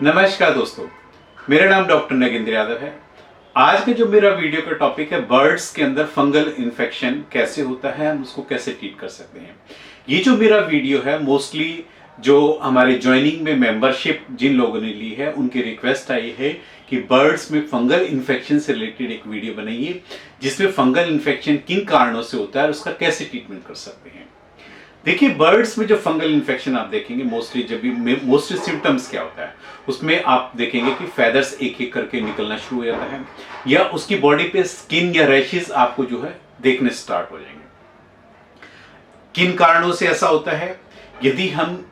नमस्कार दोस्तों, मेरा नाम डॉक्टर नगेंद्र यादव है। आज का जो मेरा वीडियो का टॉपिक है, बर्ड्स के अंदर फंगल इन्फेक्शन कैसे होता है, हम उसको कैसे ट्रीट कर सकते हैं। ये जो मेरा वीडियो है, मोस्टली जो हमारे ज्वाइनिंग में मेंबरशिप जिन लोगों ने ली है, उनकी रिक्वेस्ट आई है कि बर्ड्स में फंगल इन्फेक्शन से रिलेटेड एक वीडियो बनाइए, जिसमें फंगल इन्फेक्शन किन कारणों से होता है और उसका कैसे ट्रीटमेंट कर सकते हैं। देखिए, बर्ड्स में जो फंगल इन्फेक्शन आप देखेंगे, मोस्टली जब भी मोस्टली सिम्टम्स क्या होता है, उसमें आप देखेंगे कि फेदर्स एक एक करके निकलना शुरू हो जाता है, या उसकी बॉडी पे स्किन या रैशेस आपको जो है देखने स्टार्ट हो जाएंगे। किन कारणों से ऐसा होता है? यदि हम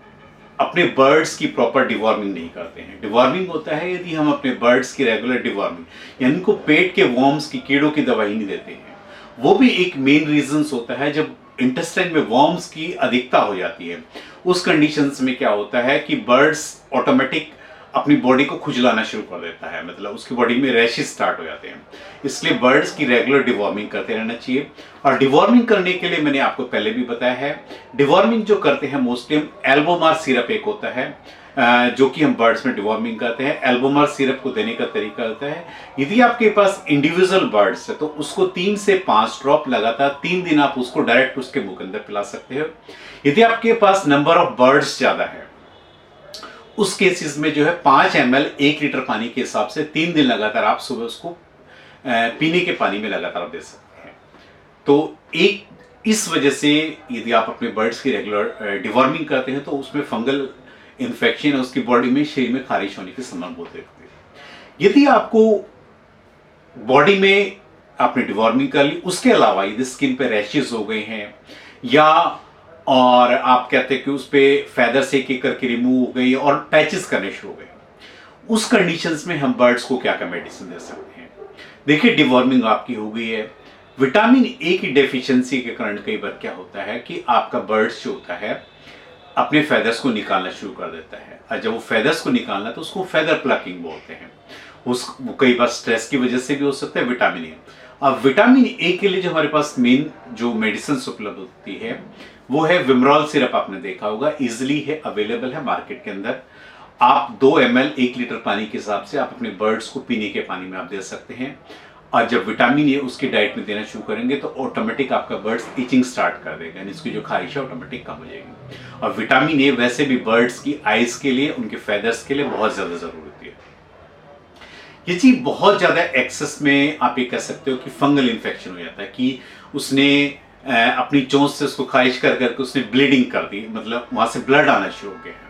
अपने बर्ड्स की प्रॉपर डिवॉर्मिंग नहीं करते हैं। डिवॉर्मिंग होता है यदि हम अपने बर्ड्स की रेगुलर डिवॉर्मिंग, यानी उनको पेट के वॉर्म्स की, कीड़ों की दवाई नहीं देते हैं। वो भी एक मेन रीजन होता है। जब इंटेस्टाइन में वॉर्म्स की अधिकता हो जाती है, उस कंडीशंस में क्या होता है कि बर्ड्स ऑटोमेटिक अपनी बॉडी को खुजलाना शुरू कर देता है, मतलब उसकी बॉडी में रैशेस स्टार्ट हो जाते हैं। इसलिए बर्ड्स की रेगुलर डिवॉर्मिंग करते रहना चाहिए। और डिवॉर्मिंग करने के लिए मैंने आपको पहले भी बताया है, डिवॉर्मिंग जो करते हैं मोस्टली हम एल्बोमार सिरप एक होता है, जो कि हम बर्ड्स में डिवॉर्मिंग करते हैं। एल्बोमार सिरप को देने का तरीका होता है, यदि आपके पास इंडिविजुअल बर्ड्स है तो उसको 3 से 5 ड्रॉप लगातार 3 दिन आप उसको डायरेक्ट उसके मुंह के अंदर पिला सकते हो। यदि आपके पास नंबर ऑफ बर्ड्स ज्यादा है, उस केसेस में जो है 5 ml 1 लीटर पानी के हिसाब से 3 दिन लगातार आप सुबह उसको पीने के पानी में लगातार दे सकते हैं। तो एक इस वजह से यदि आप अपने बर्ड्स की रेगुलर डिवॉर्मिंग करते हैं तो उसमें फंगल इन्फेक्शन है, उसकी बॉडी में, शरीर में खारिश होने की संभावना बहुत रहती है। यदि आपको बॉडी में आपने डिवॉर्मिंग कर ली, उसके अलावा यदि स्किन पे रैशेस हो गए हैं, या और आप कहते हैं कि उस पे फेदर्स एक एक करके रिमूव हो गई और पैचेस करने शुरू हो गए, उस कंडीशंस में हम बर्ड्स को क्या क्या मेडिसिन दे सकते हैं। देखिए, डिवॉर्मिंग आपकी हो गई है, विटामिन ए की डेफिशिएंसी के कारण कई बार क्या होता है कि आपका बर्ड्स जो होता है अपने फेदर्स को निकालना शुरू कर देता है, और जब वो फेदर्स को निकालना तो उसको फेदर प्लकिंग बोलते हैं। वो कई बार स्ट्रेस की वजह से भी हो सकता है। विटामिन ए, अब विटामिन ए के लिए जो हमारे पास मेन जो मेडिसिन उपलब्ध होती है वो है विमरॉल सिरप। आपने देखा होगा, इजिली है, अवेलेबल है मार्केट के अंदर। आप 2 ml 1 लीटर पानी के हिसाब से आप अपने बर्ड्स को पीने के पानी में आप दे सकते हैं। और जब विटामिन ए उसकी डाइट में देना शुरू करेंगे तो ऑटोमेटिक आपका बर्ड्स इचिंग स्टार्ट कर देगा, यानी इसकी जो खारिश है ऑटोमेटिक कम हो जाएगी। और विटामिन ए वैसे भी बर्ड्स की आइज के लिए, उनके फेदर्स के लिए बहुत ज्यादा जरूरी होती है। ये चीज बहुत ज्यादा एक्सेस में आप ये कह सकते हो कि फंगल इन्फेक्शन हो जाता है, कि उसने अपनी चोंच से उसको खारिश कर करके उसने ब्लीडिंग कर दी, मतलब वहां से ब्लड आना शुरू हो गया है।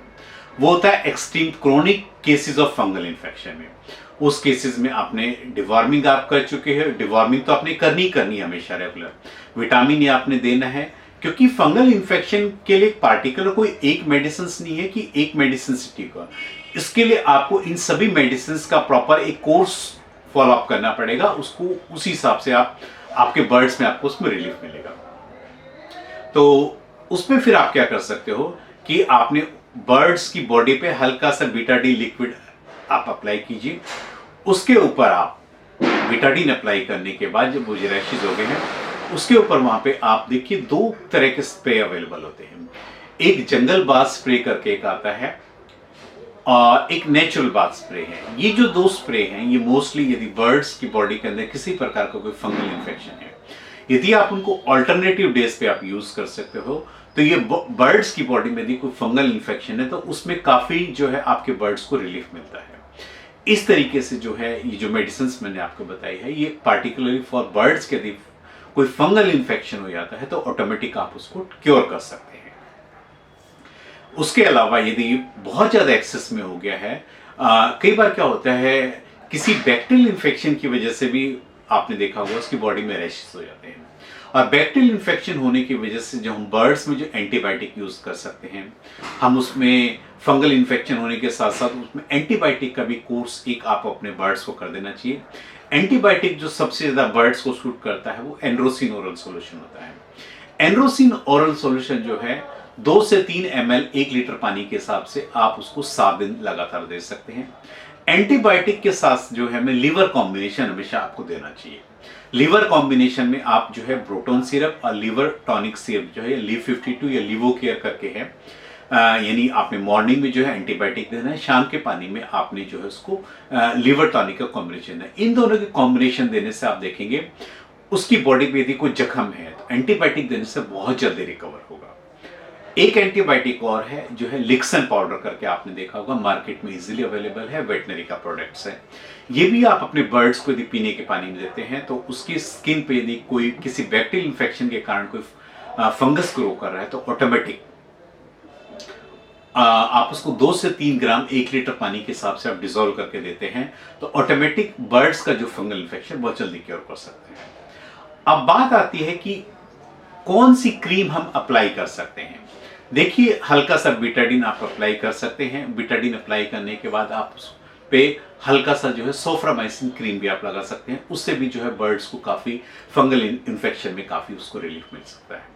वो होता है extreme chronic cases of fungal infection में। उस केसेस में आपने डिवॉर्मिंग आप कर चुके हैं, डिवॉर्मिंग तो आपने करनी करनी हमेशा रेगुलर, विटामिन ए आपने देना है, क्योंकि फंगल इन्फेक्शन के लिए पार्टिकुलर कोई एक मेडिसिन नहीं है कि एक मेडिसिन से ठीक हो। इसके लिए आपको इन सभी मेडिसिन का प्रॉपर एक कोर्स फॉलो अप करना पड़ेगा, उसको उसी हिसाब से आप आपके बर्ड्स में आपको उसमें रिलीफ मिलेगा। तो उसमें फिर आप क्या कर सकते हो कि आपने बर्ड्स की बॉडी पे हल्का सा बीटाडीन लिक्विड आप अप्लाई कीजिए। उसके ऊपर आप बीटाडीन अप्लाई करने के बाद जब वो रैशेज हो गए हैं, उसके ऊपर वहां पे आप देखिए 2 तरह के स्प्रे अवेलेबल होते हैं। एक जंगल बाथ स्प्रे करके एक आता है, और एक नेचुरल बाथ स्प्रे है। ये जो 2 स्प्रे हैं, ये मोस्टली यदि बर्ड्स की बॉडी के अंदर किसी प्रकार का कोई फंगल इन्फेक्शन है, यदि आप उनको ऑल्टरनेटिव डेज पे आप यूज कर सकते हो, तो ये बर्ड्स की बॉडी में यदि कोई फंगल इन्फेक्शन है तो उसमें काफी जो है आपके बर्ड्स को रिलीफ मिलता है। इस तरीके से जो है ये जो मेडिसिन मैंने आपको बताई है, ये पार्टिकुलरली फॉर बर्ड्स के यदि कोई फंगल इन्फेक्शन हो जाता है तो ऑटोमेटिक आप उसको क्योर कर सकते हैं। उसके अलावा यदि बहुत ज्यादा एक्सेस में हो गया है, कई बार क्या होता है किसी बैक्टीरियल इन्फेक्शन की वजह से भी आपने देखा होगा उसकी बॉडी में रैशेस हो जाते हैं। और बैक्टीरियल इन्फेक्शन होने की वजह से जो हम बर्ड्स में जो एंटीबायोटिक यूज कर सकते हैं, हम उसमें फंगल इन्फेक्शन होने के साथ साथ उसमें एंटीबायोटिक का भी कोर्स एक आप अपने बर्ड्स को कर देना चाहिए। एंटीबायोटिक जो सबसे ज्यादा बर्ड्स को सूट करता है वो एंड्रोसिन ओरल सॉल्यूशन होता है। एंड्रोसिन ओरल सॉल्यूशन जो है 2 से 3 ml 1 लीटर पानी के हिसाब से आप उसको 7 दिन लगातार दे सकते हैं। एंटीबायोटिक के साथ जो है हमें लीवर कॉम्बिनेशन हमेशा आपको देना चाहिए। लीवर कॉम्बिनेशन में आप जो है ब्रोटोन सिरप और लीवर टॉनिक सिरप जो है लीव 52 या लिवो केयर करके है, यानी आपने मॉर्निंग में जो है एंटीबायोटिक देना है, शाम के पानी में आपने जो है उसको लिवर टॉनिक का कॉम्बिनेशन है। इन दोनों के कॉम्बिनेशन देने से आप देखेंगे उसकी बॉडी पे यदि कोई जख्म है तो एंटीबायोटिक देने से बहुत जल्दी रिकवर होगा। एक एंटीबायोटिक और है जो है लिक्सन पाउडर करके, आपने देखा होगा मार्केट में इजीली अवेलेबल है, वेटनरी का प्रोडक्ट्स है। ये भी आप अपने बर्ड्स को यदि पीने के पानी में देते हैं तो उसकी स्किन पे यदि कोई किसी बैक्टीरियल इन्फेक्शन के कारण कोई फंगस ग्रो कर रहा है तो ऑटोमेटिक आप उसको 2 से 3 ग्राम 1 लीटर पानी के हिसाब से आप डिजोल्व करके देते हैं तो ऑटोमेटिक बर्ड्स का जो फंगल इन्फेक्शन बहुत जल्दी क्योर कर सकते हैं। अब बात आती है कि कौन सी क्रीम हम अप्लाई कर सकते हैं। देखिए, हल्का सा बीटाडीन आप अप्लाई कर सकते हैं। बीटाडीन अप्लाई करने के बाद आप उस पे हल्का सा जो है सोफ्रामाइसिन क्रीम भी आप लगा सकते हैं। उससे भी जो है बर्ड्स को काफी फंगल इन्फेक्शन में काफी उसको रिलीफ मिल सकता है।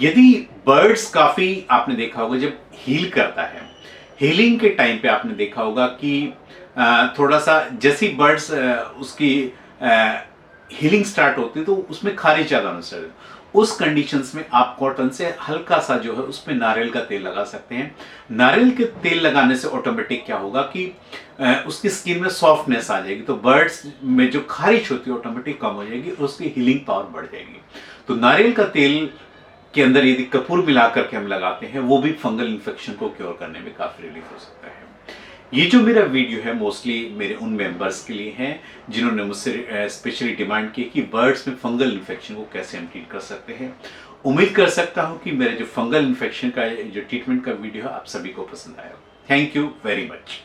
यदि बर्ड्स काफी, आपने देखा होगा जब हील करता है, हीलिंग के टाइम पे आपने देखा होगा कि थोड़ा सा जैसी बर्ड्स उसकी हीलिंग स्टार्ट होती है तो उसमें खारिश ज्यादा होना चाहिए। उस कंडीशंस में आप कॉटन से हल्का सा जो है उसमें नारियल का तेल लगा सकते हैं। नारियल के तेल लगाने से ऑटोमेटिक क्या होगा कि उसकी स्किन में सॉफ्टनेस आ जाएगी, तो बर्ड्स में जो खारिश होती है ऑटोमेटिक कम हो जाएगी और उसकी हीलिंग पावर बढ़ जाएगी। तो नारियल का तेल के अंदर यदि कपूर मिला करके हम लगाते हैं वो भी फंगल इन्फेक्शन को क्योर करने में काफी रिलीफ हो सकता है। ये जो मेरा वीडियो है मोस्टली मेरे उन मेंबर्स के लिए है जिन्होंने मुझसे स्पेशली डिमांड की कि बर्ड्स में फंगल इन्फेक्शन को कैसे हम ट्रीट कर सकते हैं। उम्मीद कर सकता हूं कि मेरे जो फंगल इन्फेक्शन का जो ट्रीटमेंट का वीडियो है आप सभी को पसंद आया। Thank you very much.